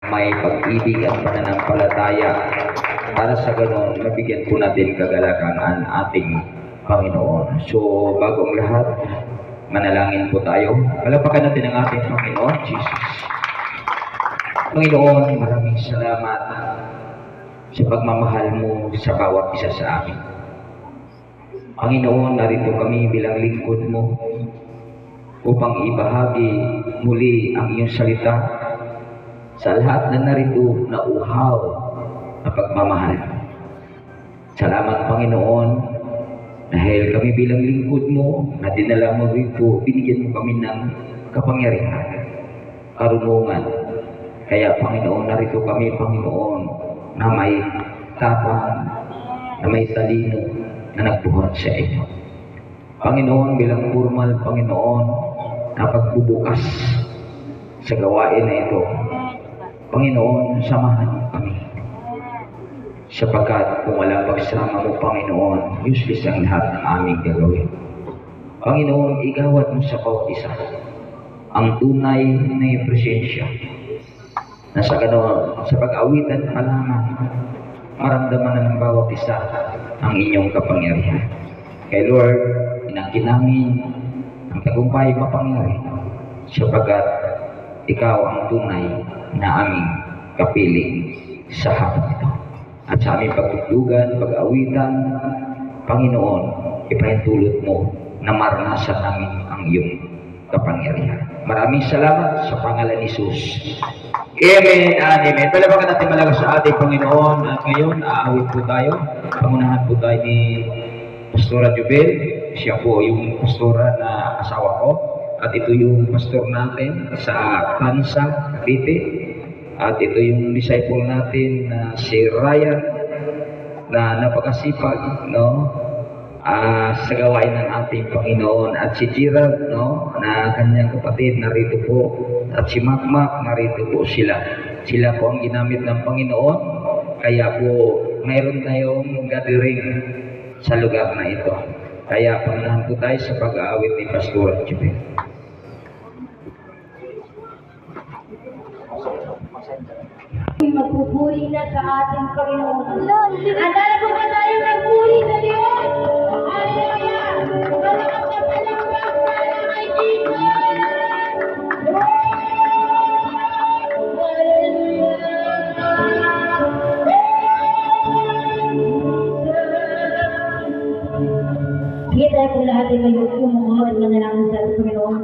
may pag-ibig at pananampalataya para sa ganon mabigyan po natin kagalakan ang ating Panginoon. So bago ang lahat, manalangin po tayo. Palapakan natin ang ating Panginoon, Jesus. Panginoon, maraming salamat sa pagmamahal mo sa bawat isa sa amin. Panginoon, narito kami bilang lingkod mo upang ibahagi muli ang iyong salita sa lahat na narito na uhaw na pagmamahal. Salamat, Panginoon, dahil kami bilang lingkod mo na dinala mo rito, binigyan mo kami ng kapangyarihan, karunungan. Kaya, Panginoon, narito kami, Panginoon, na may tapang, na may talino, na nagbuhat sa iyo. Panginoon, bilang formal, Panginoon, na pagbubukas sa gawain na ito, Panginoon, samahan mo kami. Sapagkat kung walang pagsama mo, Panginoon, useless ang lahat ng aming gagawin. Panginoon, igawad mo sa bawat isa ang tunay na iyong presensya na sa ganoon, sa pag-awitan pa lamang, maramdaman na ng bawat isa ang inyong kapangyarihan. Kay Lord, inangkin namin ang tagumpay mapangyari sapagkat ikaw ang tunay na aming kapiling sa hapon ito. At sa aming pagtutlugan, pag-awitan, Panginoon, ipahintulot mo na maranasan namin ang iyong kapangyarihan. Maraming salamat sa pangalan ni Jesus. Amen and amen. Palapakan natin malakas sa ating Panginoon. At ngayon, aawit po tayo. Pangunahan po tayo ni Pastora Jubel. Siya po yung pastora na asawa ko. At ito yung pastor natin sa Tansa, Cavite. At ito yung disciple natin na si Ryan na napakasipag, no? Sa gawain ng ating Panginoon. At si Gerald, no? Na kanyang kapatid, narito po. At si Makmak, narito po sila. Sila po ang ginamit ng Panginoon. Kaya po, mayroon tayong gathering sa lugar na ito. Kaya pangunahan po tayo sa pag-aawit ni Pastor Jubel. Magpupuri na sa ating Panginoon. Andala po ba tayo magpuri sa Diyos? Hallelujah! Malakas na palakpak para kay Jesus! Sige tayo po lahat ay kayo umuha at manalangin sa ating Panginoon.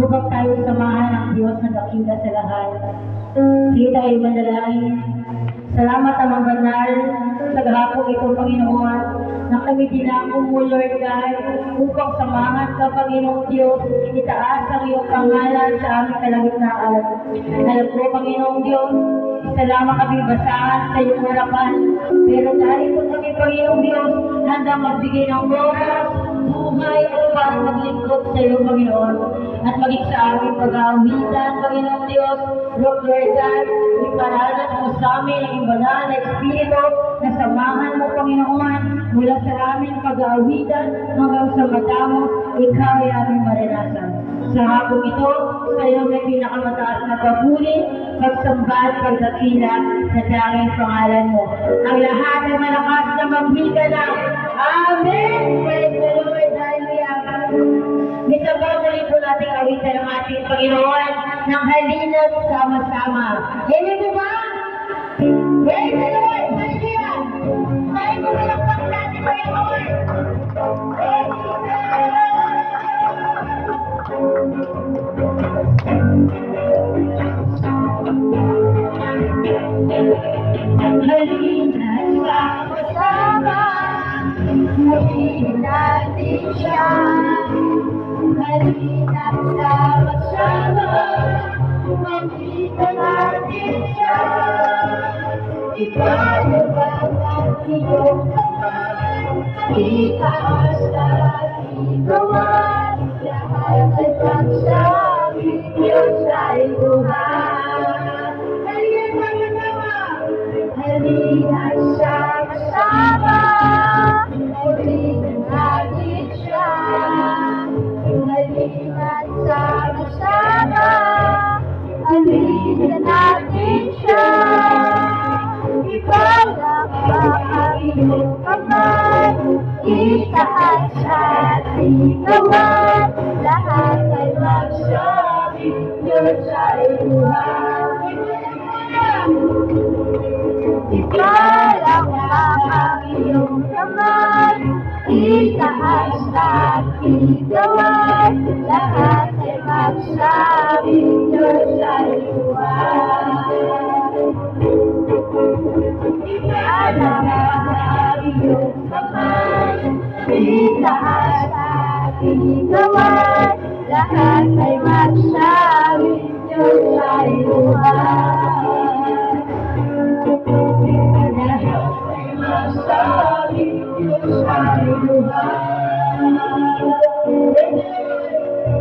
Upang tayo samahan ang Diyos na dakila sa lahat. Sige tayo manalangin. Salamat amang banal sa gahapon ito, Panginoon, na kami dinako mo, Lord God, upang samahan ka, Panginoong Diyos, itaas ang iyong pangalan sa aming kalagitnaan. Alam ko, Panginoong Diyos, salamat kami basahan sa iyong harapan. Pero narito kami, Panginoong Diyos, handang magbigay ng oras, buhay upang maglingkod sa iyo, Panginoon. At maging sa aming pag-aawitan, Panginoong Diyos, Lord God, iparanas mo sa amin ang banal na Espiritu na samahan mo, Panginoon, mula sa aming pag-aawitan hanggang sa matamos, ikaw ay aming maranasan. Sa hapong ito, sa iyo may pinakamataas na papuri, pagsamba at pagdakila sa tanging pangalan mo. Ang lahat ay malakas na magbika na. Amen! Praise the Lord! Hallelujah! Minsan ba muli po nating awitan ang ating Panginoon ng halina't sama-sama. Hindi mo ba? Praise the Lord! Hallelujah! Tayo mo malakpak natin, Panginoon! Praise the Lord! Halina't sama-sama, sabihin natin siya. Halina't sama-sama, makita natin siya. Ipalabang ang iyong kamay, itaas at ikawan, lahat ay pagsabi, Diyos ay buhay. Halina't sama-sama, halina't sama-sama, sabihin natin siya. Halina't sama-sama, halina't natin iyong kamay, itaas at ikawan, lahat ay magsabi, Diyos ay buhay. Ipalang ang iyong kamay, itaas at ikawan, lahat ay magsabi, Diyos ay buhay. Ipalang ang iyong kamay, itaas at ikawan, lahat ay magsabi, Diyos ay buhay. Lahat ay magsabi, Diyos ay buhay.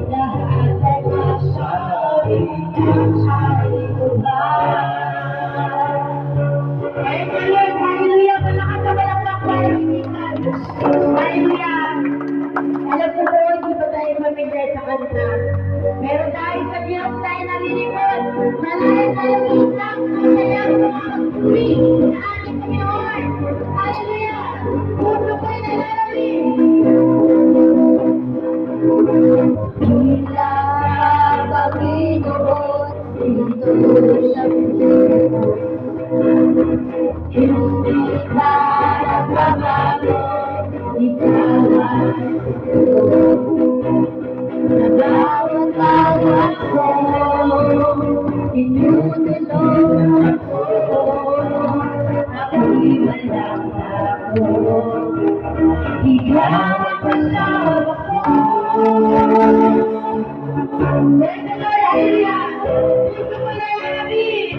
Lahat ay magsabi, Diyos ay buhay. Hallelujah! Hallelujah! Malakas na malakpak para imitan. Hallelujah! Alam ko po, hindi ba tayo familiar sa kanta? Pero dahil sa Diyos tayo nalilingkod, malayan tayo isang masayang mga magpuri sa ating Panginoon. Hallelujah! Puso ko'y nalalamin. Hila Panginoon, dito sa puso. Hindi ka nagbabago, ikaw ay sa bawat bawat ko, tinutulungan ko, ako'y walang ako. Ikaw ang kasama ko. Praise the Lord, hallelujah! Puso ko nalalamin.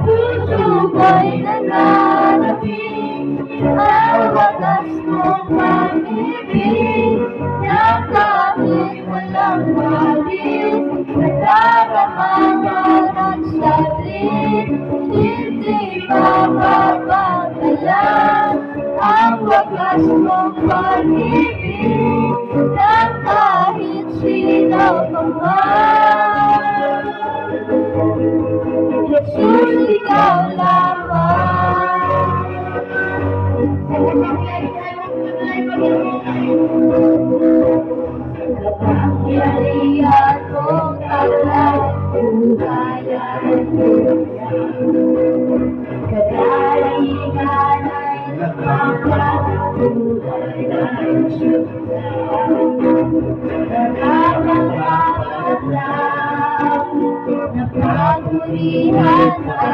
Puso ko'y nananapin ang wagas mong pag-ibig na kahit walang walis, nagkakamangan at saglit, hindi mapapagalan ang wagas mong pag-ibig na kahit sino paman. Jesus, ikaw lamang. Kapangyarihan mong taglay, buhayan kagalingan ay napangkat, buhay ay siyang nakakapagod lang, napagurihan ka,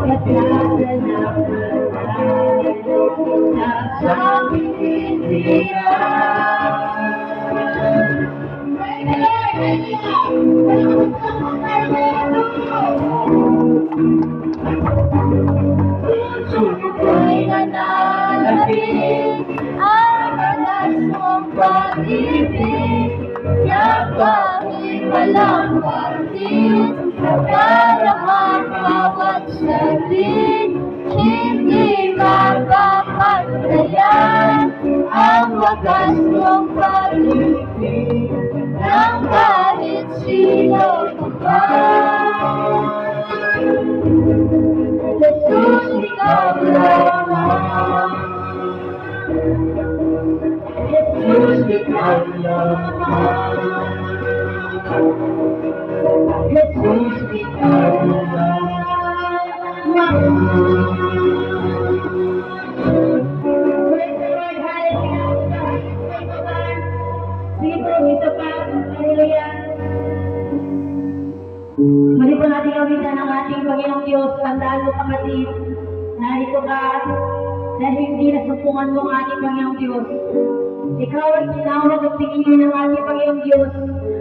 kasalanan ng nasa pinitiran. Puso ko'y nananapin ang wagas mong pag-ibig na kahit walang walis, nagkaramang bawat saglit, hindi mapapagdayan ang wagas mong pag-ibig ng kahit sino paman. Jesus, ikaw lamang. Jesus, ikaw lamang. Jesus, ikaw lamang. Praise the Lord, hallelujah. Sige po, isa pa, hallelujah. Muli po natin kawitan ang ating Panginoong Diyos, tandaan mo kapatid, narito ka dahil hindi nasumpungan mo ang ating Panginoong Diyos. Ikaw ay tinawag at pinili ng ating Panginoong Diyos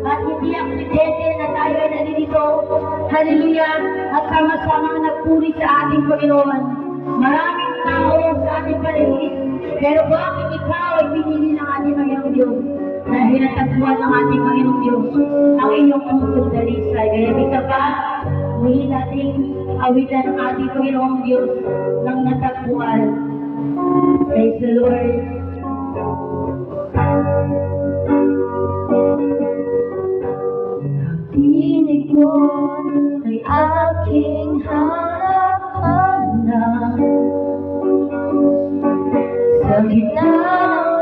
at hindi aksidente na tayo ay nalilito. Hallelujah! At sama-sama nagpuri sa ating Panginoon. Maraming tao sa ating paligid, pero bakit ikaw ay pinili ng ating Panginoong Diyos? Dahil natagpuan ng ating Panginoong Diyos ang iyong pusong dalisay. Kaya isa pa, muli nating awitan ng ating Panginoong Diyos ng natagpuan. Praise the Lord. Tinig mo ay aking hanap. lang. Sa gitna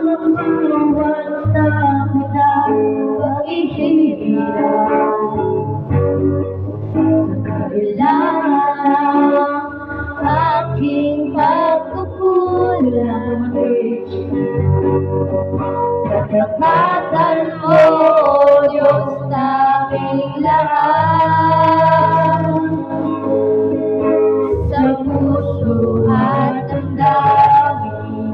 ng bawat takot at paghihirap, sa kabila ng aking pagkukulang, sa tapatan mo, Diyos naming lahat. Sa puso at damdamin,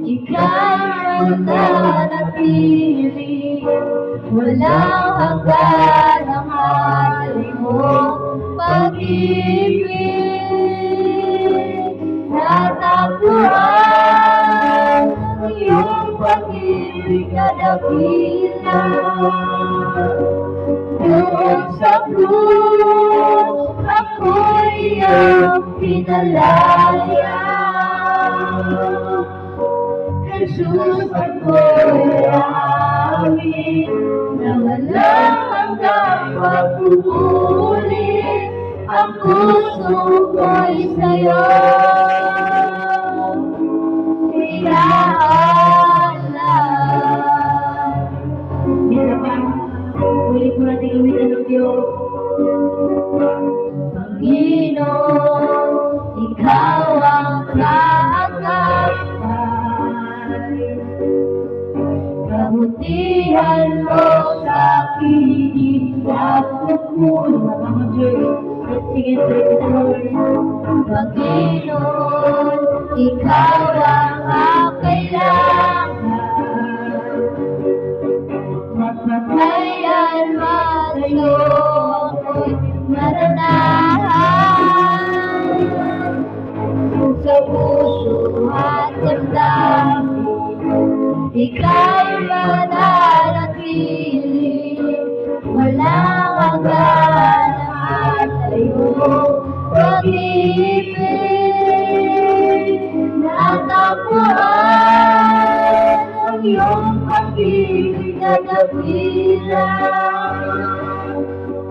ika'y mananatili. Walang hanggan ang ating mong pag-ibig. Natagpuan ang iyong pag-ibig na dakila. Doon sa krus, ako'y iyong pinalaya. Jesus, ako'y aamin na walang hanggang pagpupuli. Ang puso ko'y sa'yo inaalam. Isa pa, ulit mo natin gamitan ng Diyos. Panginoon, ikaw ang kaagapay. Kabutihan mo sa akin at pagkulo. Mga Diyos, sige, Panginoon, ikaw ang kailangan. Magpapalayan sa'yo ako'y maranahan. Sa puso at damdamin, ika'y mananatili. Walang hanggan ang iyong pag-ibig. Natagpuan ang iyong pag-ibig na dakila.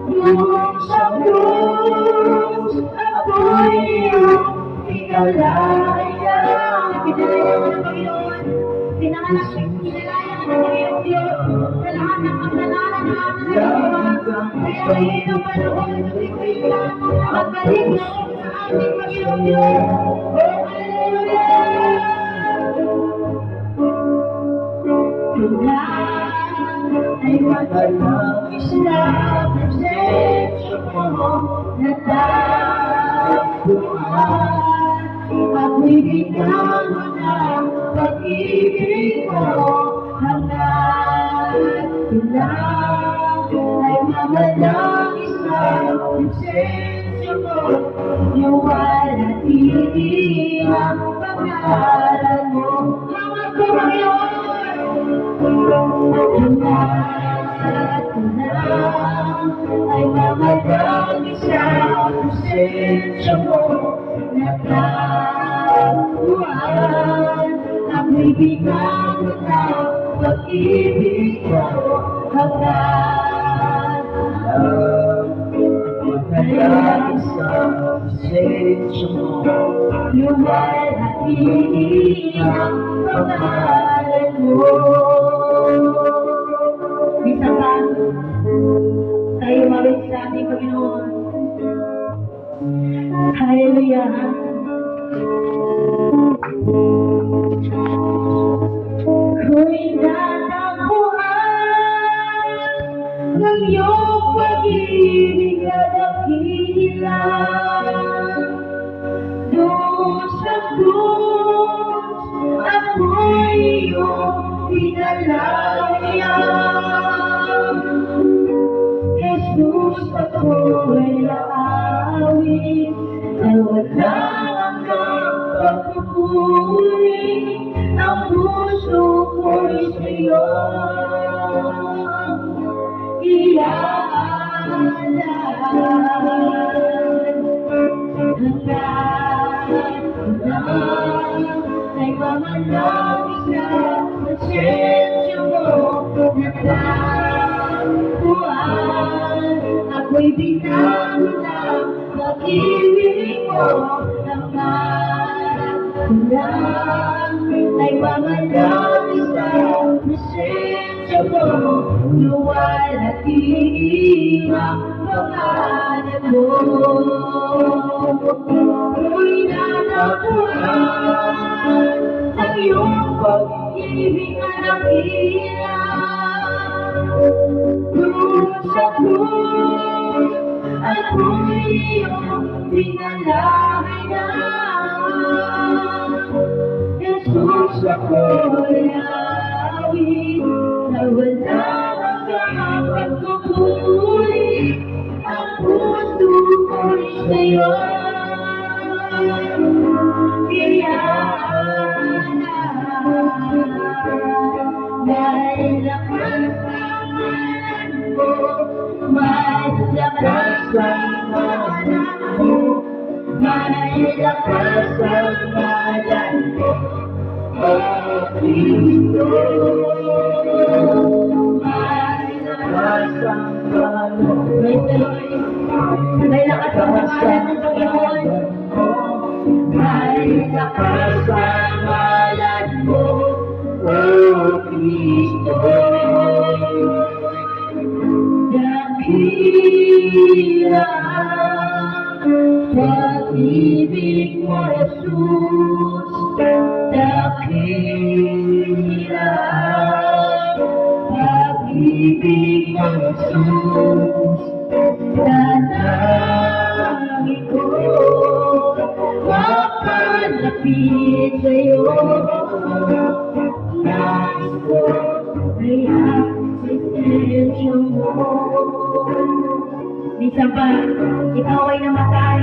Yung sa krus, ako'y iyong pinalaya. Pinalaya ng Panginoon. Pinanganak ng pinalaya ng Panginoon Diyos sa lahat ng kasalanan na kaya ngayon ang panahon ng Biblia, magbalik na sa ating Panginoon Diyos. Hallelujah! Tonight ay magalangis na presensya mo na tagpuan. Ako'y bigyan mo ng pag-ibig mo hanggang ilang ay magalangis na presensya mo. Iwalhati ang pangalan mo. Mga Panginoon, ay magalangis na presensya mo. Natagpuan ako'y bigyan mo ng pag-ibig mo hanggang magalangis sa presensya mo. Luwalhati ang pangalan mo. Bisa ka tayo mawit sa ating Panginoon. Hallelujah. Ako'y natagpuan ng iyong pag-ibig na dakila. Doon sa krus, ako'y iyong pinalaya. Jesus, ako'y aawit na walang hanggang pagpupuli. Ang puso ko'y sa'yo iaalan. Hanggang ay mamalangis na presensya mo. Natagpuan ako'y bigyan mo ng pag-ibig mo. lang ay mamalaki sa presensya mo, luwalhati ang pangalan mo. Ako'y natagpuan ang iyong pag-ibig na nakila. Doon sa krus, ako'y iyong pinalangin. Jesus, ako'y awit na wala makakapagpupuli. Ang puso ko'y sa'yo. Kaya may lakas ang ngalan mo, may lakas ang ngalan mo, may lakas ang ngalan mo, oh Cristo. May lakas ang ngalan mo, may lakas ang ngalan mo, Panginoon. May lakas ang ngalan mo, oh Cristo. Dakila pag-ibig mo, Jesus. Dakila pag-ibig mo, Jesus. Dalangin ko makalapit sa'yo. Nais ko ay asistensya mo. Minsan pa, ikaw ay namatay.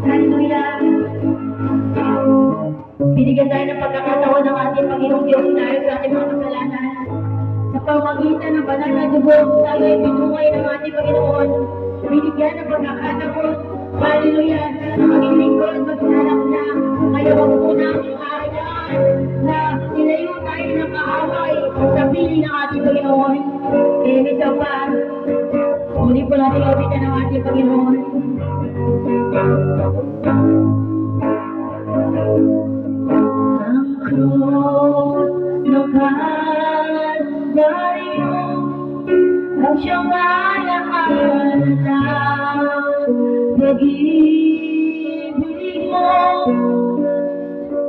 Hallelujah. Binigyan tayo ng pagkakataon ng ating Panginoong Diyos dahil sa ating mga kasalanan. Sa pamagitan ng banal na dugo, tayo ay pinungay ng ating Panginoon. Binigyan ng pagkakataon. Hallelujah. Na maging lingkod, maghanap na. Ngayon ang unang kahayaan na nilayo tayo ng kaaway sa piling ng ating Panginoon. Kaya nito pa, muli po natin awitan ng ating Panginoon. Ang krus ng Kalbaryo ang siyang alaala ng pag-ibig mo.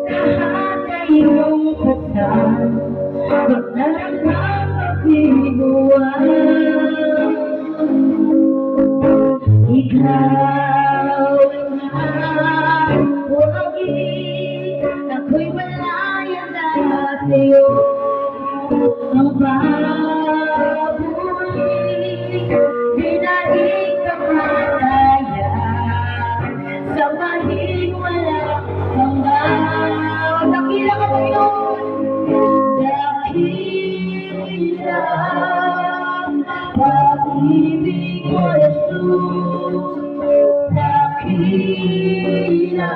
Lahat ay iyong kasal, magdarang pag-ibuan. Ikaw ang buhagin, ako'y malaya na sa'yo. Ang babuling, dinaing kamataya, sa maling wala hanggang. Dakila ka, Panginoon, dakila pag-ibig mo, Jesus. Dakila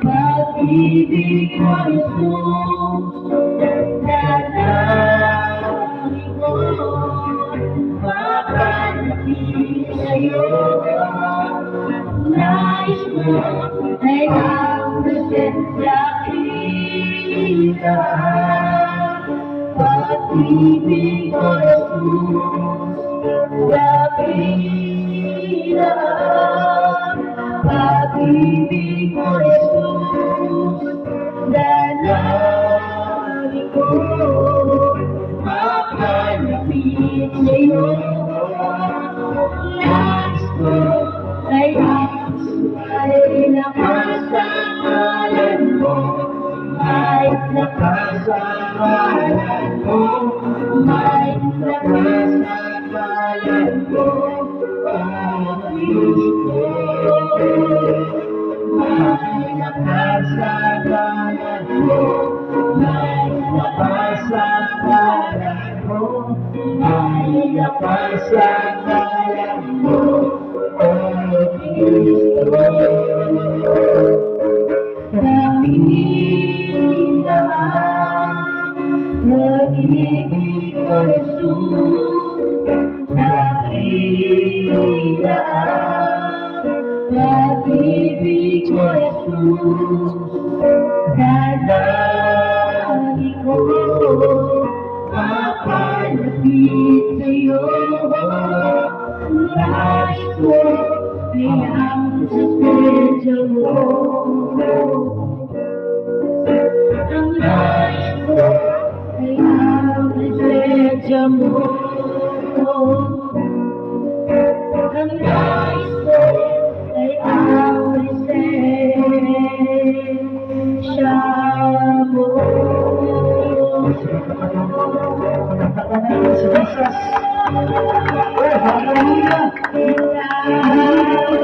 pag-ibig mo, Jesus. Dalangin ko makalapit sa'yo. Nais mo ay presensya kita. Pag-ibig mo, Jesus. Dakila pag-ibig mo, Jesus. Dalangin ko makalapit sa'yo. Nais ko ay lakas ang ngalan mo, may lakas ang ngalan mo, may lakas ang ngalan mo, oh Cristo. May lakas ang ngalan mo, may lakas ang ngalan mo, may lakas ang ngalan mo, oh Cristo. Dakila pag-ibig mo, Jesus. Dakila pag-ibig mo, Jesus, dalangin ko, mapalapit sa'yo. Nais ko, iyang sa pedya mo. Ang nais ko, iyang sa pedya mo. Ang nais ko ay ang presensya mo. Hallelujah! Hallelujah!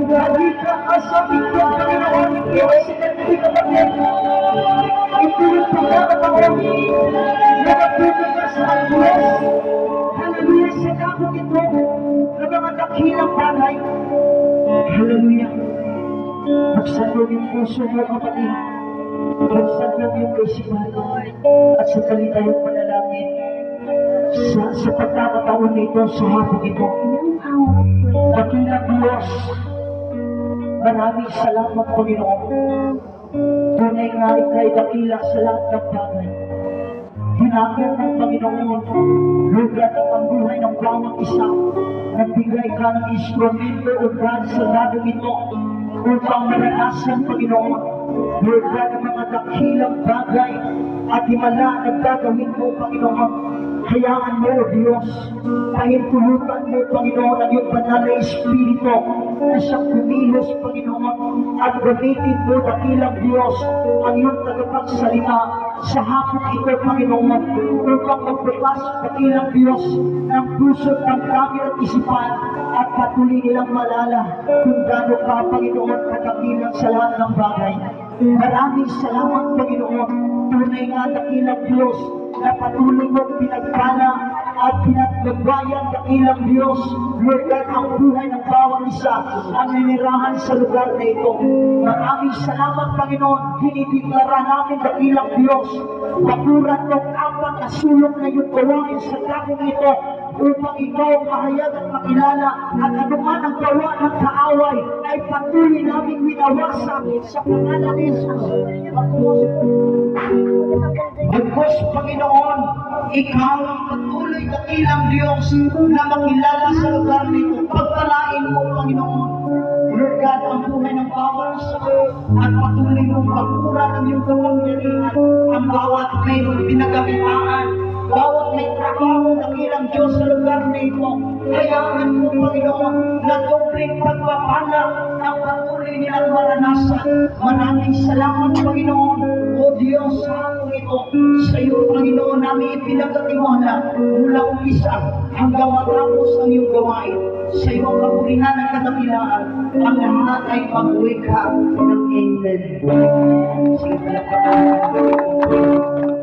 Halika ka sa bigyan, Panginoon, Diyos, sinagpili ka ba niya? Ituloy po ka na Panginoon, nagapili ka sa Diyos. Hallelujah, sa kapag ito, na mga dakilang bagay. Hallelujah. Magsandog yung puso mo, kapatid. Magsandog yung kaisipan at sa talita yung panalangin. Sa pagkakataon nito, sa hapon ito, dakilang Diyos, maraming salamat, Panginoon. Tunay nga ikay dakila sa lahat ng bagay. Hinakot ng Panginoon, lugat ang buhay ng bawat isa. Nagbigay ka ng instrumento o God sa ladong ito upang maranasan, Panginoon, lugat ang mga dakilang bagay at himala na gagawin mo, Panginoon. Hayaan mo, O Diyos, pahintulutan mo, Panginoon, ang iyong banal na Espiritu na siyang kumilos, Panginoon, at gamitin mo, dakilang Diyos, ang iyong tagapagsalita sa hapon ito, Panginoon, upang magbukas, dakilang Diyos, ng puso ng damdamin at isipan at patuloy nilang malala kung gaano ka, Panginoon, kadakilang sa lahat ng bagay. Maraming salamat, Panginoon. Tunay nga, dakilang Diyos, na patuloy mong pinagpala at pinagbabayan, dakilang Diyos, Lord God, ang buhay ng bawat isa ang ninirahan sa lugar na ito. Maraming salamat, Panginoon. Dinideklara namin, dakilang Diyos, pakuran ng apat na sulok na iyong gawain sa takong ito upang ikaw mahayag at makilala at anuman ang gawa ng kaaway ay patuloy namin winawasak sa pangalan ni Jesus. Bagos, Panginoon, ikaw ang patuloy dakilang Diyos na makilala sa lugar nito. Pagpalain mo, Panginoon, Lord God, ang buhay ng bawat isa at patuloy mong pagkuran ng iyong kapangyarihan ang bawat mayroong pinagamitaan, bawat may trabaho dakilang Diyos sa lugar na ito. Hayaan mo, Panginoon, na dobling pagpapala ang patuloy nilang maranasan. Maraming salamat, Panginoon. O Diyos, sa hapon ito, sa iyo, Panginoon, namin ipinagkatiwala mula umpisa hanggang matapos ang iyong gawain. Sa iyo ang kapurihan at kadakilaan. Ang lahat ay pag-uwi ka ng Amen. Sige, palakpakan.